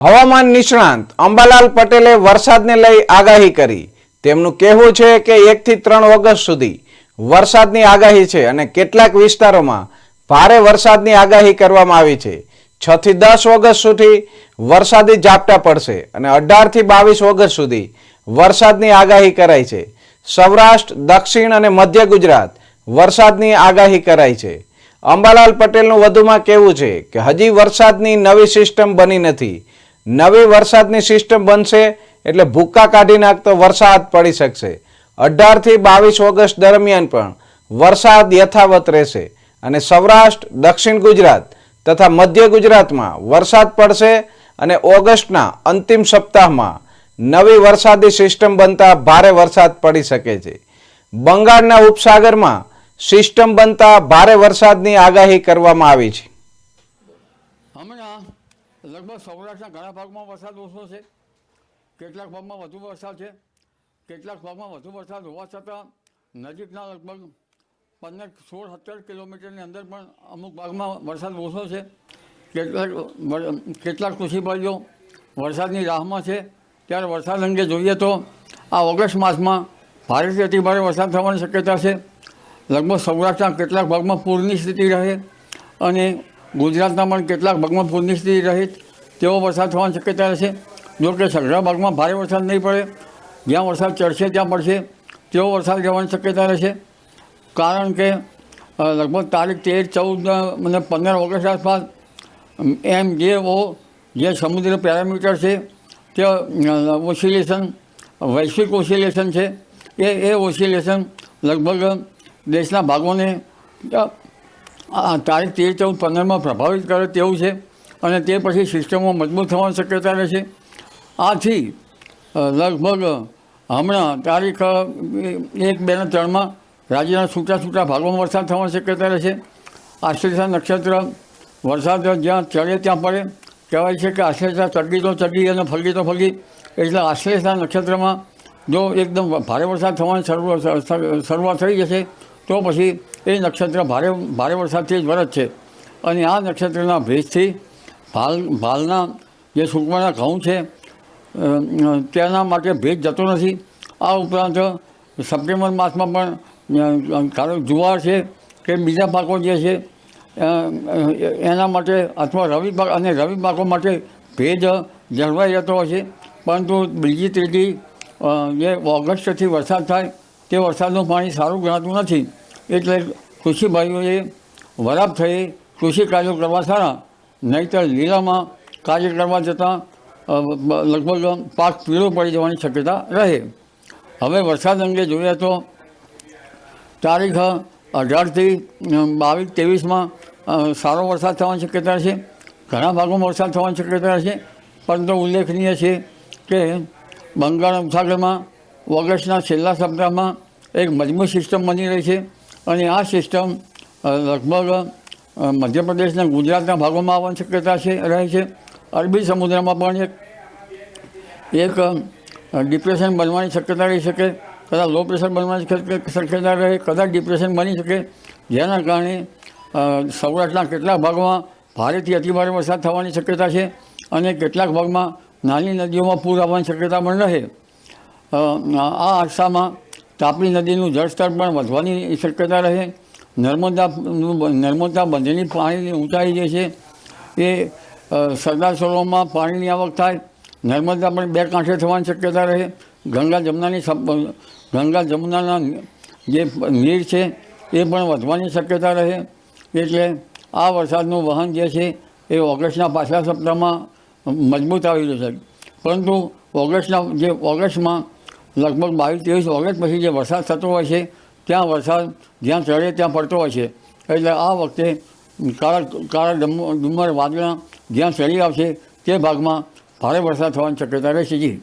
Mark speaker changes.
Speaker 1: હવામાન નિષ્ણાંત અંબાલાલ પટેલે વરસાદને લઈ આગાહી કરી। તેમનું કહેવું છે કે 1 થી 3 ઓગસ્ટ સુધી વરસાદની આગાહી છે અને કેટલાક વિસ્તારોમાં ભારે વરસાદની આગાહી કરવામાં આવી છે। 6 થી 10 ઓગસ્ટ સુધી વરસાદી ઝાપટા પડશે અને 18 થી 22 ઓગસ્ટ સુધી વરસાદની આગાહી કરાઈ છે। સૌરાષ્ટ્ર, દક્ષિણ અને મધ્ય ગુજરાત વરસાદની આગાહી કરાઈ છે। અંબાલાલ પટેલનું વધુમાં કહેવું છે કે હજી વરસાદની નવી સિસ્ટમ બની નથી। નવી વરસાદની સિસ્ટમ બનશે એટલે ભૂક્કા કાઢી નાખતો વરસાદ પડી શકશે। 18 થી 22 ઓગસ્ટ દરમિયાન પણ વરસાદ યથાવત રહેશે અને સૌરાષ્ટ્ર, દક્ષિણ ગુજરાત તથા મધ્ય ગુજરાતમાં વરસાદ પડશે અને ઓગસ્ટના અંતિમ સપ્તાહમાં નવી વરસાદી સિસ્ટમ બનતા ભારે વરસાદ પડી શકે છે। બંગાળના ઉપસાગરમાં સિસ્ટમ બનતા ભારે વરસાદની આગાહી કરવામાં આવી છે।
Speaker 2: હમણાં લગભગ સૌરાષ્ટ્રના ઘણા ભાગમાં વરસાદ ઓછો છે, કેટલાક ભાગમાં વધુ વરસાદ છે, કેટલાક ભાગમાં વધુ વરસાદ હોવા છતાં નજીકના લગભગ 15, 16, 17 કિલોમીટરની અંદર પણ અમુક ભાગમાં વરસાદ ઓછો છે। કેટલાક કૃષિભાઈઓ વરસાદની રાહમાં છે। ત્યારે વરસાદ અંગે જોઈએ તો આ ઓગસ્ટ માસમાં ભારેથી અતિભારે વરસાદ થવાની શક્યતા છે। લગભગ સૌરાષ્ટ્રના કેટલાક ભાગમાં પૂરની સ્થિતિ રહે અને ગુજરાતના પણ કેટલાક ભાગમાં પૂરની સ્થિતિ રહે તેવો વરસાદ થવાની શક્યતા રહેશે। જો કે સઘળા ભાગમાં ભારે વરસાદ નહીં પડે, જ્યાં વરસાદ ચડશે ત્યાં પડશે તેવો વરસાદ રહેવાની શક્યતા રહેશે। કારણ કે લગભગ તારીખ 13, 14 અને 15 ઓગસ્ટ આસપાસ MJO જે સમુદ્ર પેરામીટર છે તે ઓસિલેશન, વૈશ્વિક ઓસિલેશન છે, એ ઓસિલેશન લગભગ દેશના ભાગોને તારીખ 13, 14, 15માં પ્રભાવિત કરે તેવું છે અને તે પછી સિસ્ટમો મજબૂત થવાની શક્યતા રહેશે। આથી લગભગ હમણાં તારીખ 1, 2 અને 3માં રાજ્યના છૂટા ભાગોમાં વરસાદ થવાની શક્યતા રહેશે। આશ્લેષા નક્ષત્ર વરસાદ જ્યાં ચડે ત્યાં પડે, કહેવાય છે કે આશ્લેષા ચડી તો ચડી અને ફગી તો ફગી, એટલે આશ્લેષા નક્ષત્રમાં જો એકદમ ભારે વરસાદ થવાની શરૂઆત થઈ જશે તો પછી એ નક્ષત્ર ભારે વરસાદથી જ વરસ છે અને આ નક્ષત્રના ભેજથી ભાલના જે સૂકવાના ઘઉં છે તેના માટે ભેજ જતો નથી। આ ઉપરાંત સપ્ટેમ્બર માસમાં પણ જુવાર છે કે બીજા પાકો જે છે એના માટે અથવા રવિ પાકો માટે ભેજ જળવાઈ રહેતો હોય છે, પરંતુ બીજી ત્રીજી જે ઓગસ્ટથી વરસાદ થાય તે વરસાદનું પાણી સારું ગણાતું નથી। એટલે કૃષિભાઈઓએ વરાપ થઈ કૃષિ કાર્યો કરવા સારા, નહીંતર લીલામાં કાર્ય કરવા જતાં લગભગ પાક પીળો પડી જવાની શક્યતા રહે। હવે વરસાદ અંગે જોઈએ તો તારીખ 18 થી 22, 23માં સારો વરસાદ થવાની શક્યતા છે। ઘણા ભાગોમાં વરસાદ થવાની શક્યતા છે, પરંતુ ઉલ્લેખનીય છે કે બંગાળ ઉપસાગરમાં ઓગસ્ટના છેલ્લા સપ્તાહમાં એક મજબૂત સિસ્ટમ બની રહી છે અને આ સિસ્ટમ લગભગ મધ્યપ્રદેશના ગુજરાતના ભાગોમાં આવવાની શક્યતા રહે છે। અરબી સમુદ્રમાં પણ એક ડિપ્રેશન બનવાની શક્યતા રહી શકે, કદાચ લો પ્રેશર બનવાની શક્યતા રહે, કદાચ ડિપ્રેશન બની શકે, જેના કારણે સૌરાષ્ટ્રના કેટલાક ભાગોમાં ભારેથી અતિભારે વરસાદ થવાની શક્યતા છે અને કેટલાક ભાગમાં નાની નદીઓમાં પૂર આવવાની શક્યતા પણ રહે। આ અરસામાં તાપી નદીનું જળસ્તર પણ વધવાની શક્યતા રહે। નર્મદા બંધની પાણીની ઊંચાઈ જે છે એ સરદાર સરોવરમાં પાણીની આવક થાય, નર્મદા પણ 2 કાંઠે થવાની શક્યતા રહે। ગંગા જમુનાના જે નીર છે એ પણ વધવાની શક્યતા રહે। એટલે આ વરસાદનું વહન જે છે એ ઓગસ્ટના પાછલા સપ્તાહમાં મજબૂત આવી રહ્યું છે, પરંતુ ઓગસ્ટમાં લગભગ 22, 23 ઓગસ્ટ પછી જે વરસાદ થતો હોય છે ત્યાં વરસાદ જ્યાં ચડે ત્યાં પડતો હોય છે। એટલે આ વખતે કાળા ડુમ્મર વાદળા જ્યાં ચડી આવશે તે ભાગમાં ભારે વરસાદ થવાની શક્યતા રહેશે। જી।